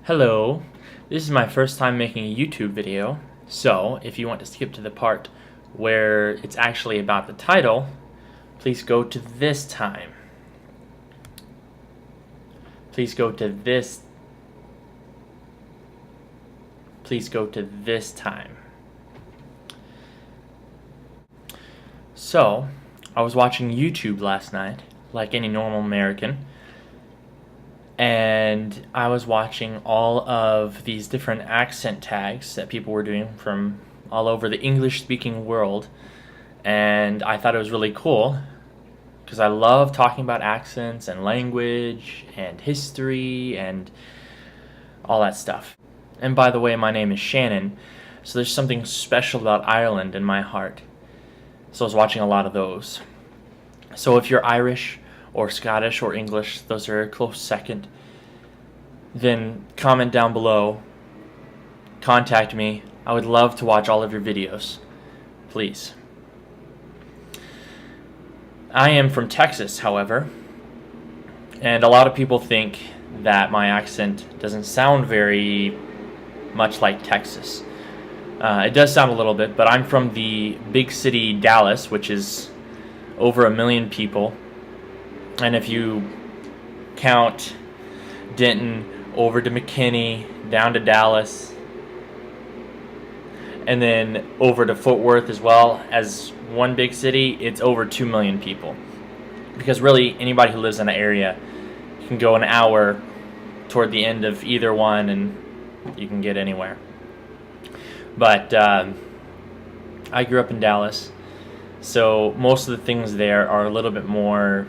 Hello, this is my first time making a YouTube video, so if you want to skip to the part where it's actually about the title, please go to this time. Please go to this time. So, I was watching YouTube last night, like any normal American, and I was watching all of these different accent tags that people were doing from all over the English-speaking world, and I thought it was really cool because I love talking about accents and language and history and all that stuff. And by the way, my name is Shannon, so there's something special about Ireland in my heart. So I was watching a lot of those. So if you're Irish or Scottish or English, those are a close second, then comment down below, contact me. I would love to watch all of your videos, please. I am from Texas, however, and a lot of people think that my accent doesn't sound very much like Texas. It does sound a little bit, but I'm from the big city Dallas, which is over 1 million people. And if you count Denton over to McKinney, down to Dallas, and then over to Fort Worth as well as one big city, it's over 2 million people. Because really, anybody who lives in an area can go an hour toward the end of either one and you can get anywhere. But I grew up in Dallas, so most of the things there are a little bit more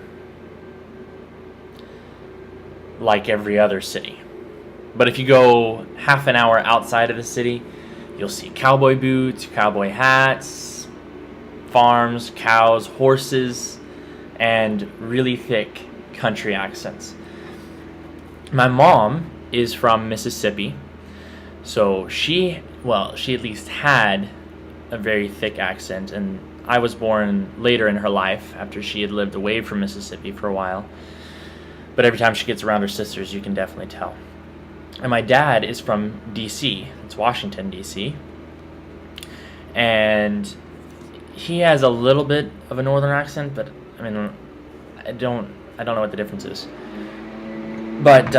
like every other city. But if you go half an hour outside of the city, you'll see cowboy boots, cowboy hats, farms, cows, horses, and really thick country accents. My mom is from Mississippi, so she at least had a very thick accent, and I was born later in her life after she had lived away from Mississippi for a while. But every time she gets around her sisters, you can definitely tell. And my dad is from D.C. It's Washington, D.C. And he has a little bit of a northern accent, but I mean, I don't know what the difference is. But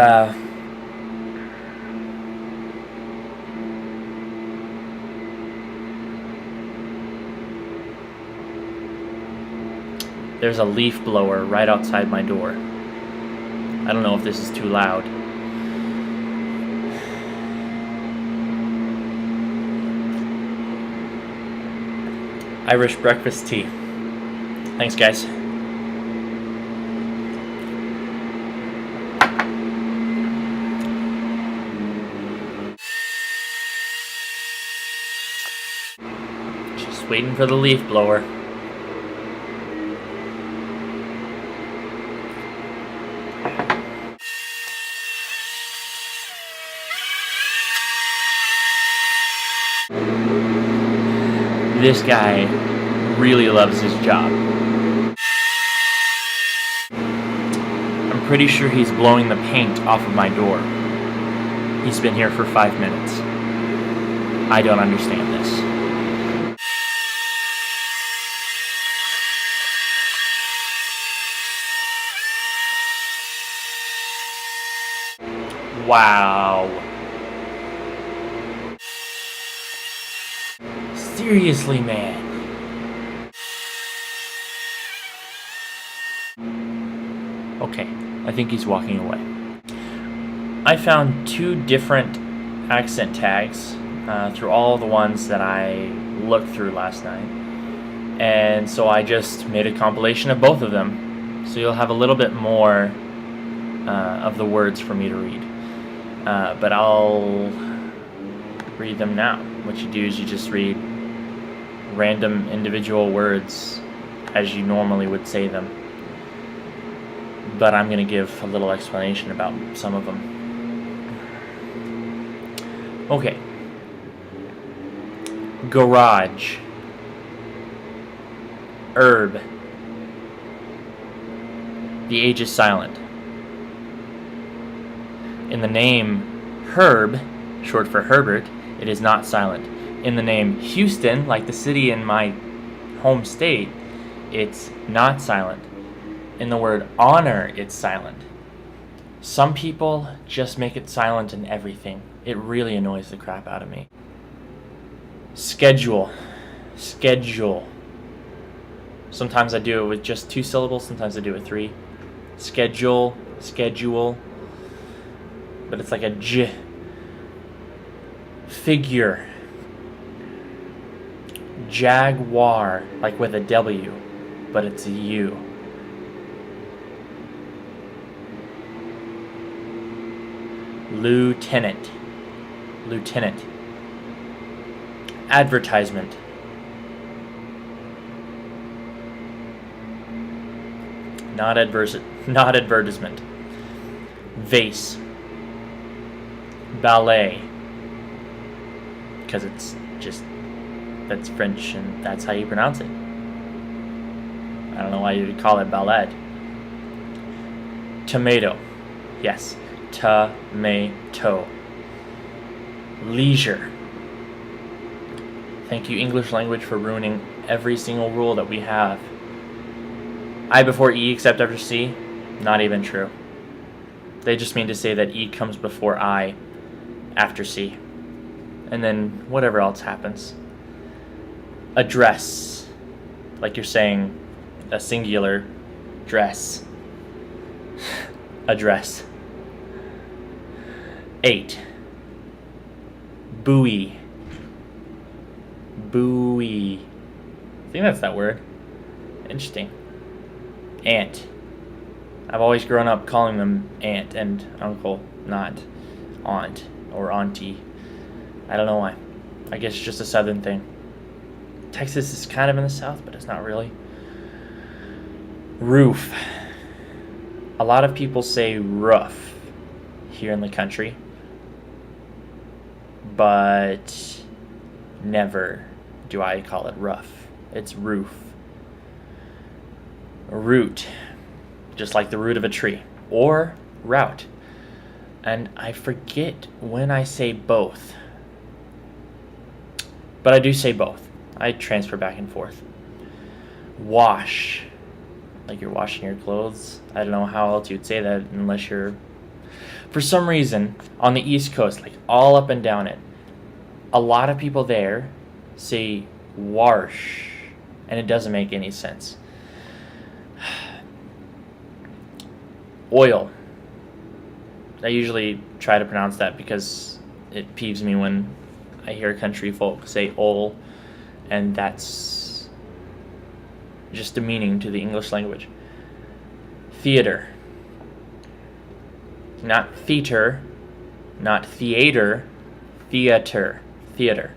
there's a leaf blower right outside my door. I don't know if this is too loud. Irish breakfast tea. Thanks, guys. Just waiting for the leaf blower. This guy really loves his job. I'm pretty sure he's blowing the paint off of my door. He's been here for 5 minutes. I don't understand this. Wow. Seriously, man. Okay, I think he's walking away. I found 2 different accent tags through all the ones that I looked through last night. And so I just made a compilation of both of them. So you'll have a little bit more of the words for me to read. But I'll read them now. What you do is you just read random individual words as you normally would say them, but I'm going to give a little explanation about some of them. Okay. Garage. Herb. The age is silent. In the name Herb, short for Herbert, it is not silent. In the name Houston, like the city in my home state, it's not silent. In the word honor, it's silent. Some people just make it silent in everything. It really annoys the crap out of me. Schedule. Schedule. Sometimes I do it with just 2 syllables, sometimes I do it with 3. Schedule, schedule. But it's like a j. Figure. Jaguar, like with a W, but it's a U. Lieutenant. Lieutenant. Advertisement. Not advertisement. Vase. Ballet. Because it's just, that's French and that's how you pronounce it. I don't know why you would call it ballet. Tomato. Yes. Tomato. Leisure. Thank you, English language, for ruining every single rule that we have. I before E except after C? Not even true. They just mean to say that E comes before I after C. And then whatever else happens. Address. Like you're saying a singular dress. Address. 8. Buoy. Buoy. I think that's that word. Interesting. Aunt. I've always grown up calling them aunt and uncle, not aunt or auntie. I don't know why. I guess it's just a southern thing. Texas is kind of in the south, but it's not really. Roof. A lot of people say roof here in the country, but never do I call it rough. It's roof. Root, just like the root of a tree, or route. And I forget when I say both, but I do say both. I transfer back and forth. Wash, like you're washing your clothes. I don't know how else you'd say that unless you're, for some reason, on the East Coast, like all up and down it, a lot of people there say wash, and it doesn't make any sense. Oil. I usually try to pronounce that because it peeves me when I hear country folk say "ol," and that's just demeaning to the English language. Theater. Not theater, not theater, theater, theater.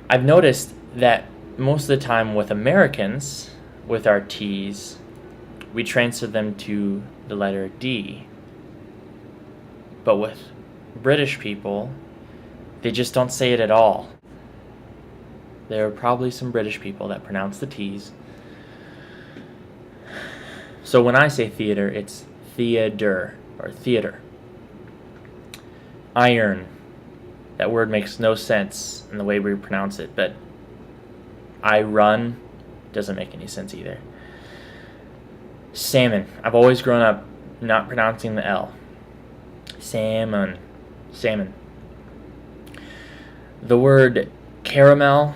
I've noticed that most of the time with Americans, with our T's, we transfer them to the letter D. But with British people, they just don't say it at all. There are probably some British people that pronounce the T's. So when I say theater, it's theater or theater. Iron. That word makes no sense in the way we pronounce it, but I run doesn't make any sense either. Salmon. I've always grown up not pronouncing the L. Salmon. Salmon. The word caramel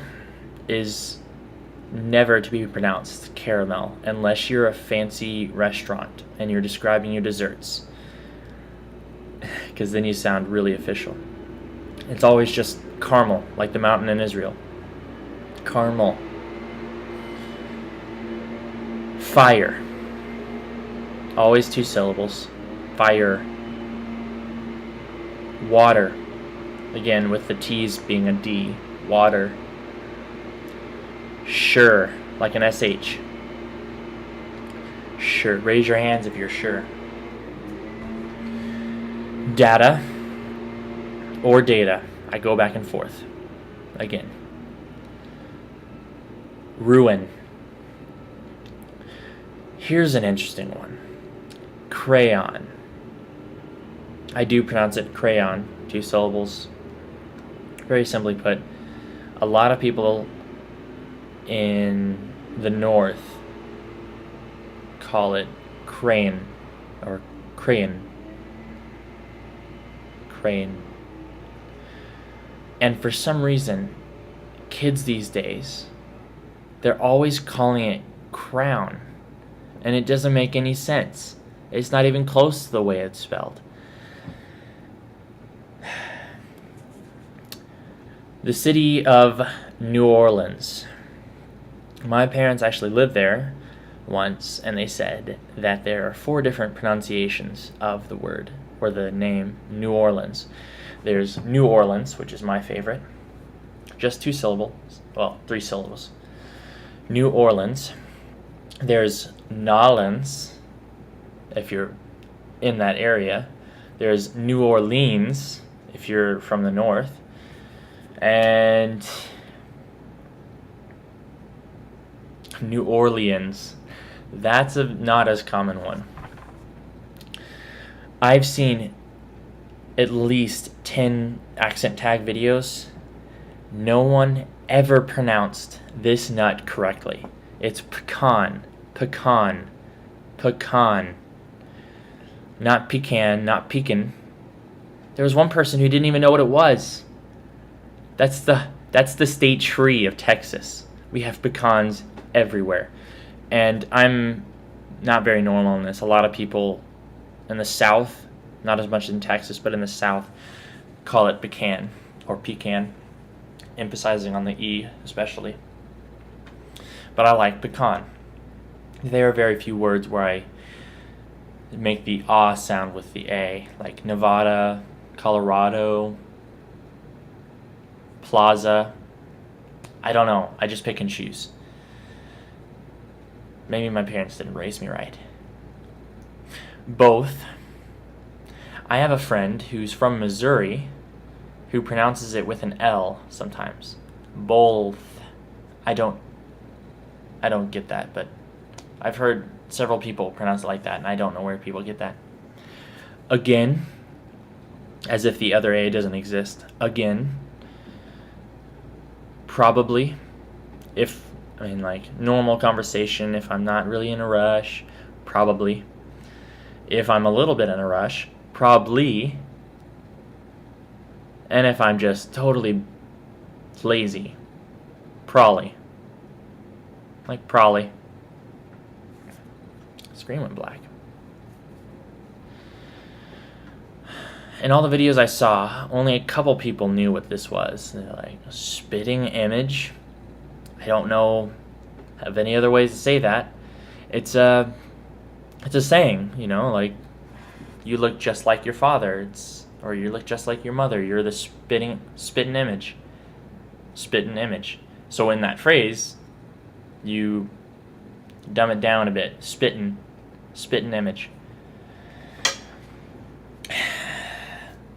is never to be pronounced caramel unless you're a fancy restaurant and you're describing your desserts, because then you sound really official. It's always just caramel, like the mountain in Israel. Caramel. Fire. Always 2 syllables. Fire. Water. Again, with the T's being a D. Water. Sure. Like an SH. Sure. Raise your hands if you're sure. Data. Or data. I go back and forth. Again. Ruin. Here's an interesting one. Crayon. I do pronounce it crayon, 2 syllables. Very simply put, a lot of people in the north call it crayon or crayon. Crayon. And for some reason, kids these days, they're always calling it crown. And it doesn't make any sense. It's not even close to the way it's spelled. The city of New Orleans. My parents actually lived there once, and they said that there are 4 different pronunciations of the word, or the name, New Orleans. There's New Orleans, which is my favorite. Just 2 syllables. Well, 3 syllables. New Orleans. There's Nolans, if you're in that area. There's New Orleans, if you're from the north. And New Orleans. That's not as common one. I've seen at least 10 accent tag videos. No one ever pronounced this nut correctly. It's pecan, pecan, pecan. Not pecan, not pecan. There was one person who didn't even know what it was. That's the state tree of Texas. We have pecans everywhere. And I'm not very normal in this. A lot of people in the South, not as much in Texas, but in the South, call it pecan or pecan, emphasizing on the E especially. But I like pecan. There are very few words where I make the ah sound with the A, like Nevada, Colorado, Plaza. I don't know. I just pick and choose. Maybe my parents didn't raise me right. Both. I have a friend who's from Missouri who pronounces it with an L sometimes. Both. I don't get that, but I've heard several people pronounce it like that, and I don't know where people get that. Again, as if the other A doesn't exist. Again. Probably. Like normal conversation, if I'm not really in a rush, probably. If I'm a little bit in a rush, probably. And if I'm just totally lazy, probably. Like probably. Screen went black. In all the videos I saw, only a couple people knew what this was. They're like, spitting image. I don't know of any other ways to say that. It's a saying, like you look just like your father, or you look just like your mother. You're the spitting image. Spitting image. So in that phrase, you dumb it down a bit. Spitting image.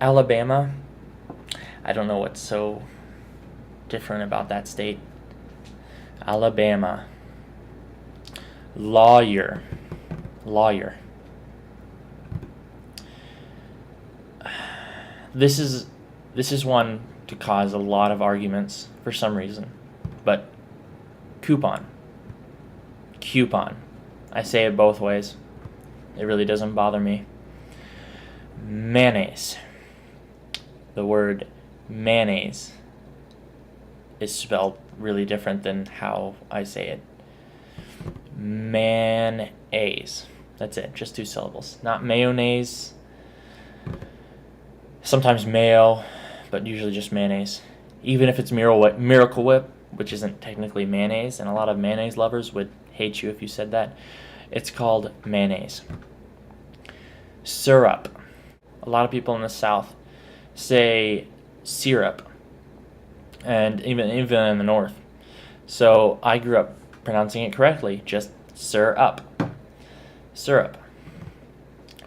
Alabama. I don't know what's so different about that state. Alabama. Lawyer. This is one to cause a lot of arguments for some reason. But coupon. I say it both ways. It really doesn't bother me. Mayonnaise. The word mayonnaise is spelled really different than how I say it. Mayonnaise. That's it, just 2 syllables. Not mayonnaise. Sometimes mayo, but usually just mayonnaise. Even if it's Miracle Whip, which isn't technically mayonnaise, and a lot of mayonnaise lovers would hate you if you said that. It's called mayonnaise. Syrup. A lot of people in the South say syrup, and even in the North. So I grew up pronouncing it correctly, just syrup.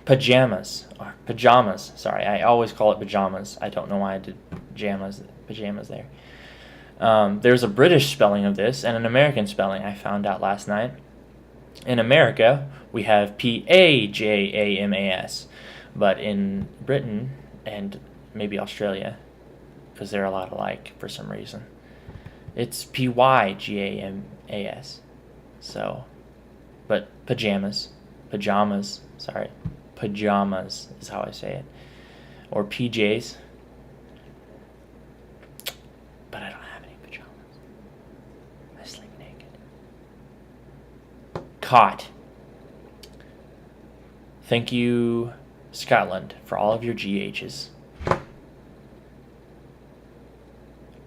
Pajamas. Sorry, I always call it pajamas. I don't know why I did pajamas there. There's a British spelling of this and an American spelling I found out last night. In America, we have Pajamas, But in Britain and maybe Australia, because they're a lot alike for some reason, it's Pygamas. So, but pajamas, sorry, pajamas is how I say it, or PJs. But I don't have any pajamas. I sleep naked. Caught. Thank you, Scotland, for all of your GHs.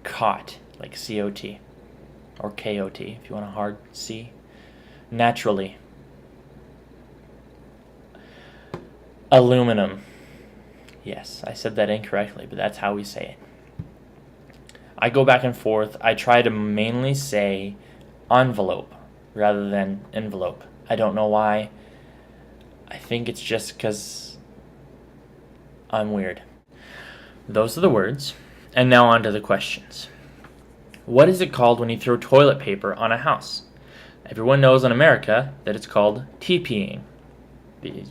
Caught, like COT, or KOT if you want a hard C. Naturally. Aluminum. Yes, I said that incorrectly, but that's how we say it. I go back and forth. I try to mainly say envelope rather than envelope. I don't know why. I think it's just because I'm weird. Those are the words. And now on to the questions. What is it called when you throw toilet paper on a house? Everyone knows in America that it's called TPing.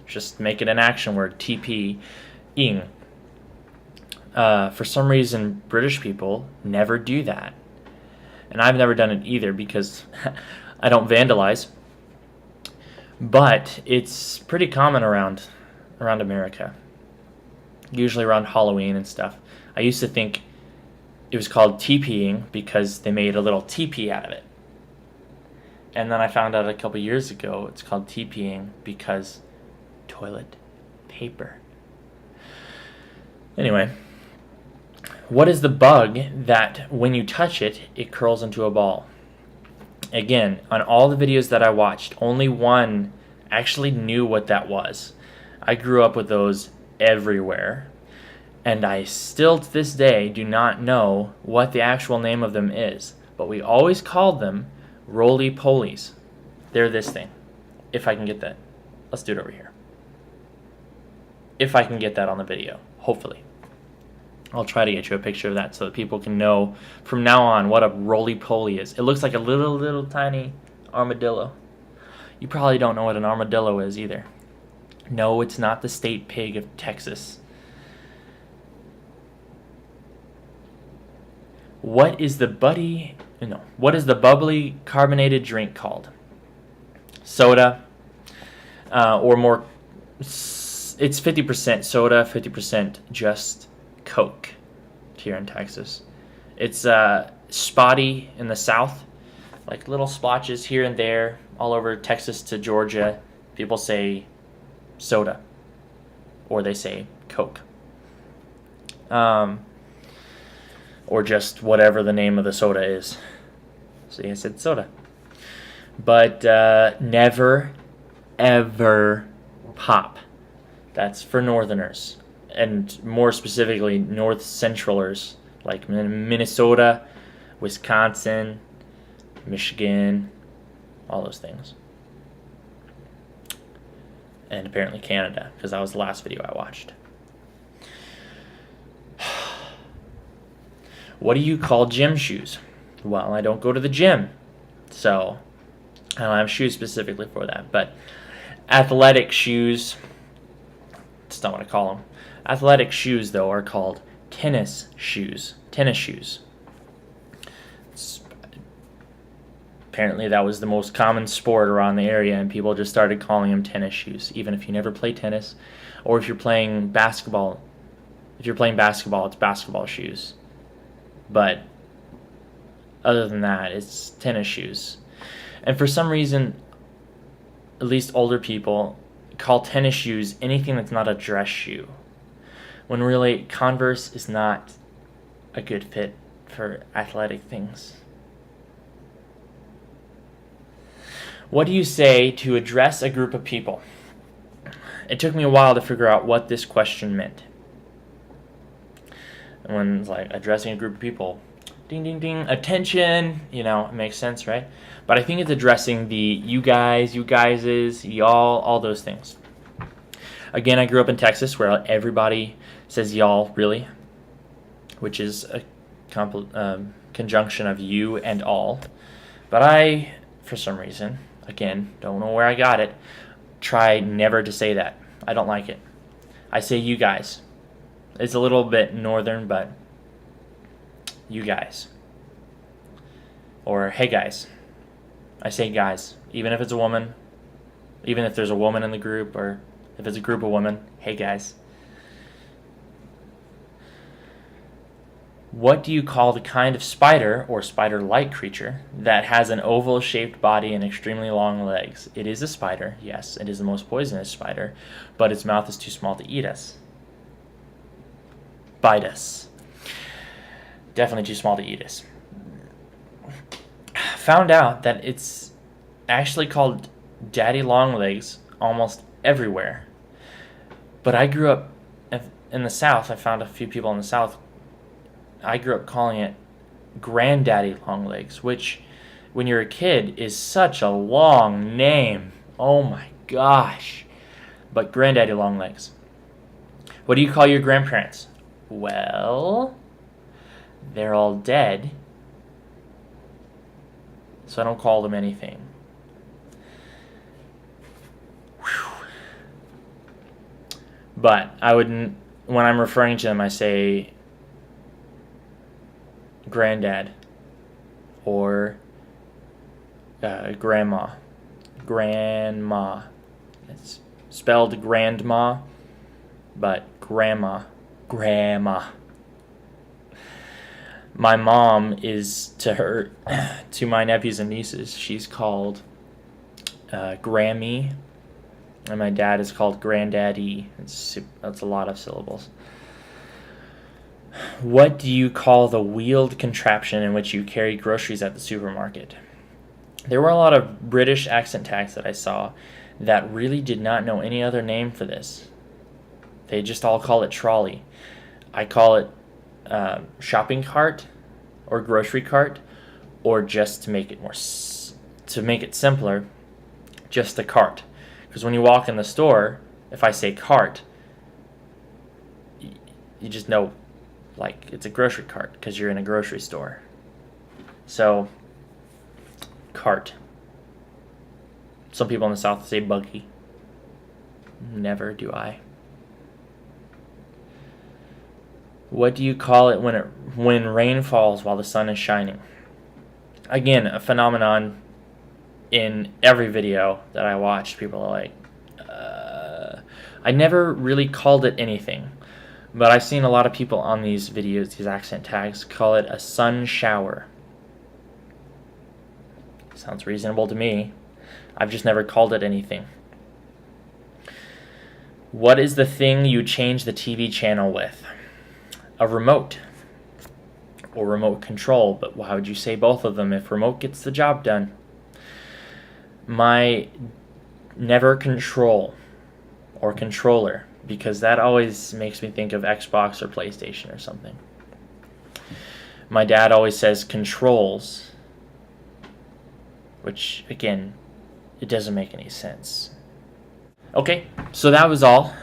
Just make it an action word, TPing. For some reason, British people never do that. And I've never done it either because I don't vandalize. But it's pretty common around America. Usually around Halloween and stuff. I used to think it was called TPing because they made a little teepee out of it. And then I found out a couple years ago it's called TPing because toilet paper. Anyway, what is the bug that when you touch it, it curls into a ball? Again, on all the videos that I watched, only one actually knew what that was. I grew up with those everywhere, and I still to this day do not know what the actual name of them is, but we always called them roly-polies. They're this thing. If I can get that. Let's do it over here. If I can get that on the video, hopefully. I'll try to get you a picture of that so that people can know from now on what a roly-poly is. It looks like a little tiny armadillo. You probably don't know what an armadillo is either. No, it's not the state pig of Texas. What is the bubbly carbonated drink called? Soda, or more, it's 50% soda, 50% just Coke here in Texas. It's spotty in the south, like little splotches here and there, all over Texas to Georgia. People say soda, or they say Coke, or just whatever the name of the soda is. See, I said soda. But never, ever pop. That's for northerners. And more specifically, north centralers, like Minnesota, Wisconsin, Michigan, all those things. And apparently Canada, because that was the last video I watched. What do you call gym shoes? Well, I don't go to the gym, so I don't have shoes specifically for that. But athletic shoes, that's not what I call them. Athletic shoes, though, are called tennis shoes. Tennis shoes. Apparently that was the most common sport around the area, and people just started calling them tennis shoes, even if you never play tennis. Or if you're playing basketball. If you're playing basketball, it's basketball shoes. But other than that, it's tennis shoes. And for some reason, at least older people call tennis shoes anything that's not a dress shoe, when really Converse is not a good fit for athletic things. What do you say to address a group of people? It took me a while to figure out what this question meant. And when it's like addressing a group of people, ding, ding, ding, attention, it makes sense, right? But I think it's addressing the you guys, you guys's, y'all, all those things. Again, I grew up in Texas where everybody says y'all, really, which is a conjunction of you and all. But I, for some reason, again, don't know where I got it, try never to say that. I don't like it. I say you guys. It's a little bit northern, but you guys. Or hey guys. I say guys. Even if it's a woman, even if there's a woman in the group, or if it's a group of women, hey guys. What do you call the kind of spider, or spider-like creature, that has an oval-shaped body and extremely long legs? It is a spider, yes, it is the most poisonous spider, but its mouth is too small to eat us. Bite us. Definitely too small to eat us. Found out that it's actually called daddy long legs almost everywhere. But I grew up in the South. I found a few people in the South. I grew up calling it granddaddy long legs, which when you're a kid is such a long name. Oh my gosh. But granddaddy long legs. What do you call your grandparents? Well, they're all dead, so I don't call them anything. Whew. But I wouldn't, when I'm referring to them, I say granddad or grandma. Grandma. It's spelled grandma, but grandma. Grandma. My mom is to my nephews and nieces, she's called Grammy, and my dad is called Granddaddy. That's a lot of syllables. What do you call the wheeled contraption in which you carry groceries at the supermarket? There were a lot of British accent tags that I saw that really did not know any other name for this. They just all call it trolley. I call it shopping cart or grocery cart, or just to make it simpler, just a cart. Because when you walk in the store, if I say cart, you just know, like, it's a grocery cart because you're in a grocery store. So, cart. Some people in the South say buggy. Never do I. What do you call it when rain falls while the sun is shining? Again, a phenomenon in every video that I watched. People are like, I never really called it anything, but I've seen a lot of people on these videos, these accent tags, call it a sun shower. Sounds reasonable to me. I've just never called it anything. What is the thing you change the TV channel with? A remote or remote control, but why would you say both of them if remote gets the job done? My never control or controller, because that always makes me think of Xbox or PlayStation or something. My dad always says controls, which again, it doesn't make any sense. Okay, so that was all.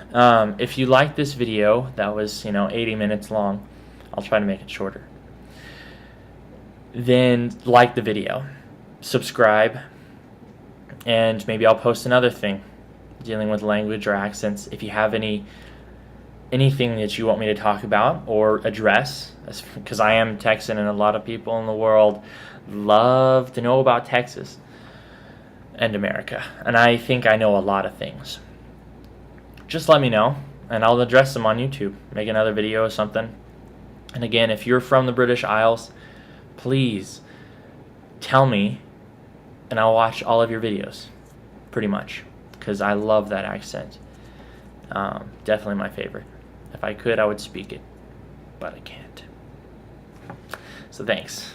If you liked this video, that was 80 minutes long. I'll try to make it shorter. Then like the video, subscribe, and maybe I'll post another thing dealing with language or accents. If you have anything that you want me to talk about or address, because I am Texan and a lot of people in the world love to know about Texas and America, and I think I know a lot of things. Just let me know, and I'll address them on YouTube, make another video or something. And again, if you're from the British Isles, please tell me, and I'll watch all of your videos, pretty much, because I love that accent. Definitely my favorite. If I could, I would speak it, but I can't. So thanks.